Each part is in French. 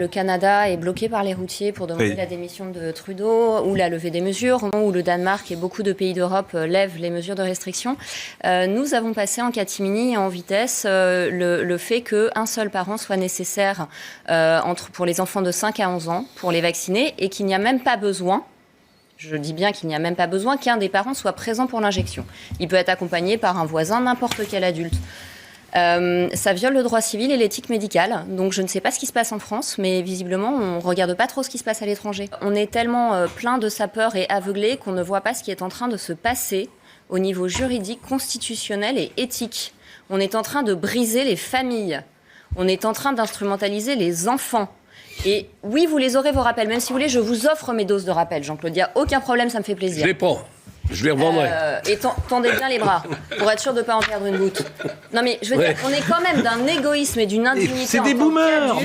le Canada est bloqué par les routiers pour demander la démission de Trudeau ou la levée des mesures, au moment où le Danemark et beaucoup de pays d'Europe lèvent les mesures de restriction, nous avons passé en catimini et en vitesse le fait qu'un seul parent soit nécessaire pour les enfants de 5 à 11 ans pour les vacciner et qu'il n'y a même pas besoin. Je dis bien qu'il n'y a même pas besoin qu'un des parents soit présent pour l'injection. Il peut être accompagné par un voisin, n'importe quel adulte. Ça viole le droit civil et l'éthique médicale. Donc je ne sais pas ce qui se passe en France, mais visiblement, on ne regarde pas trop ce qui se passe à l'étranger. On est tellement plein de sapeurs et aveuglés qu'on ne voit pas ce qui est en train de se passer au niveau juridique, constitutionnel et éthique. On est en train de briser les familles. On est en train d'instrumentaliser les enfants. Et oui, vous les aurez, vos rappels. Même si vous voulez, je vous offre mes doses de rappel, Jean-Claude. Il n'y a aucun problème, ça me fait plaisir. Je les prends. Je les revendrai. Et tendez bien les bras, pour être sûr de ne pas en perdre une goutte. Non mais, je veux dire, on est quand même d'un égoïsme et d'une indignité. C'est des boomers.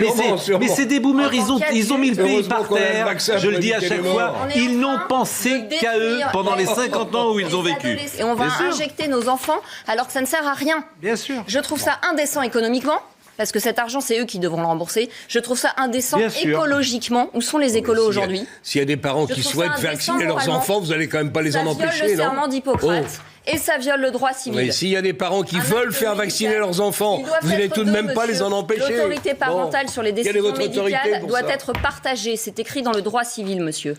Mais c'est des boomers, ils ont mis le pays par terre. Je le dis à chaque fois, ils n'ont pensé qu'à eux pendant les 50 ans où ils ont vécu. Et on va injecter nos enfants alors que ça ne sert à rien. Bien sûr. Je trouve ça indécent économiquement. Parce que cet argent, c'est eux qui devront le rembourser. Je trouve ça indécent écologiquement. Où sont les écolos aujourd'hui ? S'il y a des parents qui souhaitent vacciner leurs enfants, vous n'allez quand même pas les en empêcher, non ? Ça viole le serment d'Hippocrate. Et ça viole le droit civil. Mais s'il y a des parents qui veulent faire vacciner leurs enfants, vous n'allez tout de même pas les en empêcher. L'autorité parentale sur les décisions médicales doit être partagée. C'est écrit dans le droit civil, monsieur.